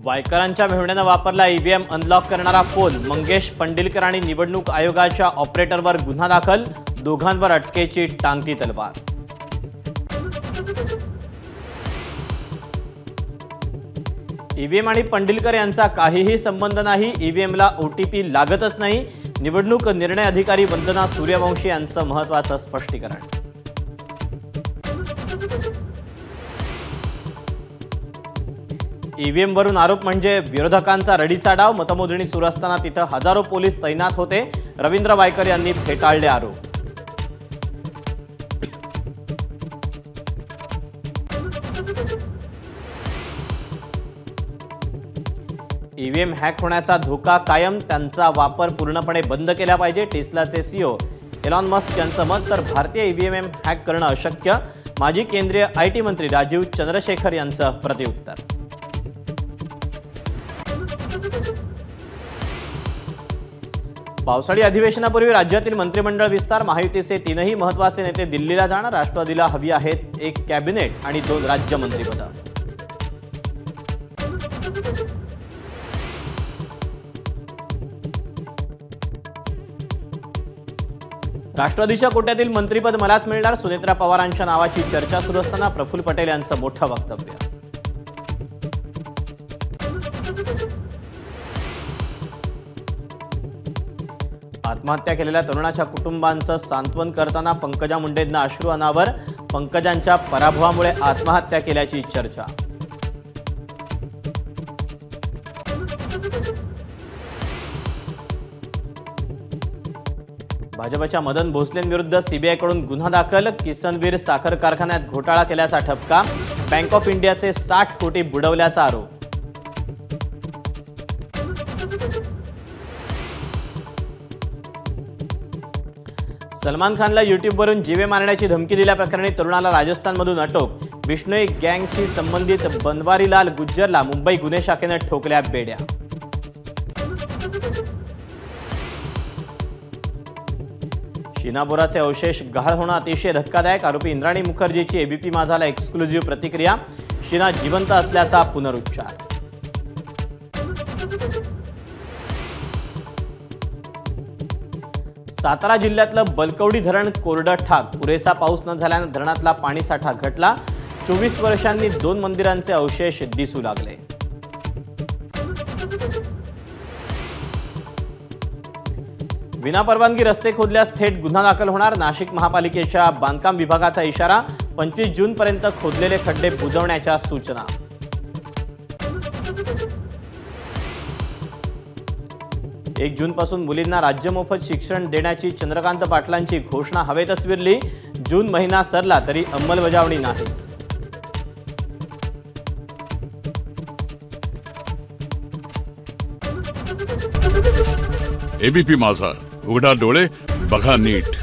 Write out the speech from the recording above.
वायकरांच्या मेहुण्यानं वापरला EVM unlock करणारा phone. Mangesh Pandilkar आणि निवडणूक आयोगाच्या ऑपरेटरवर गुन्हा दाखल। दोघांवर अटकेची टांगती तलवार। ईव्हीएम आणि पंडिलकर यांचा काहीही संबंध नाही। ईव्हीएमला ओटीपी लागतच नाही। निवडणूक निर्णय अधिकारी वंदना सूर्यवंशी यांचं महत्त्वाचं स्पष्टीकरण। ईव्हीएम वरून आरोप म्हणजे विरोधकांचा रडीचा डाव। मतमोजणी सुरू असताना तिथं हजारो पोलीस तैनात होते। रवींद्र वायकर यांनी फेटाळले आरोप। ईव्हीएम हॅक होण्याचा धोका कायम, त्यांचा वापर पूर्णपणे बंद केला पाहिजे। टेस्लाचे सीईओ एलॉन मस्क यांचं मत। तर भारतीय ईव्हीएम हॅक करणं अशक्य। माजी केंद्रीय आयटी मंत्री राजीव चंद्रशेखर यांचं प्रतिउत्तर। पावसाळी अधिवेशनापूर्वी राज्यातील मंत्रिमंडळ विस्तार। महायुतीचे तीनही महत्त्वाचे नेते दिल्लीला जाणार। राष्ट्रवादीला हवी आहेत एक कॅबिनेट आणि 2 राज्य मंत्रिपद। राष्ट्रवादीच्या कोट्यातील मंत्रिपद मलाच मिळणार। सुनेत्रा पवारांच्या नावाची चर्चा सुरू असताना प्रफुल्ल पटेल यांचं मोठं वक्तव्य। आत्महत्या केलेल्या तरुणाच्या कुटुंबांचं सांत्वन करताना पंकजा मुंडेंना अश्रू अनावर। पंकजांच्या पराभवामुळे आत्महत्या केल्याची चर्चा। भाजपच्या मदन भोसलेंविरुद्ध सीबीआयकडून गुन्हा दाखल। किसनवीर साखर कारखान्यात घोटाळा केल्याचा ठपका। बँक ऑफ इंडियाचे 60 कोटी बुडवल्याचा आरोप। सलमान खानला यूट्यूबवरून जीवे मारण्याची धमकी दिल्याप्रकरणी तरुणाला राजस्थानमधून अटक। बिश्नोई गँगशी संबंधित बनवारीलाल गुज्जरला मुंबई गुन्हे शाखेने ठोकल्या बेड्या। शीना बोराचे अवशेष गहाळ होणं अतिशय धक्कादायक। आरोपी इंद्राणी मुखर्जीची एबीपी माझाला एक्सक्लुझिव्ह प्रतिक्रिया। शीना जिवंत असल्याचा पुनरुच्चार। सातारा जिल्ह्यातलं बलकवडी धरण कोरडं ठाक। पुरेसा पाऊस न झाल्यानं धरणातला पाणीसाठा घटला। 24 वर्षांनी 2 मंदिरांचे अवशेष दिसू लागले। विनापरवानगी रस्ते खोदल्यास थेट गुन्हा दाखल होणार। नाशिक महापालिकेच्या बांधकाम विभागाचा इशारा। 25 जूनपर्यंत खोदलेले खड्डे बुजवण्याच्या सूचना। 1 जूनपासून मुलींना राज्य मोफत शिक्षण देण्याची चंद्रकांत पाटलांची घोषणा हवेतच विरली। जून महिना सरला तरी अंमलबजावणी नाहीच। एबीपी माझा, उघडा डोळे बघा नीट।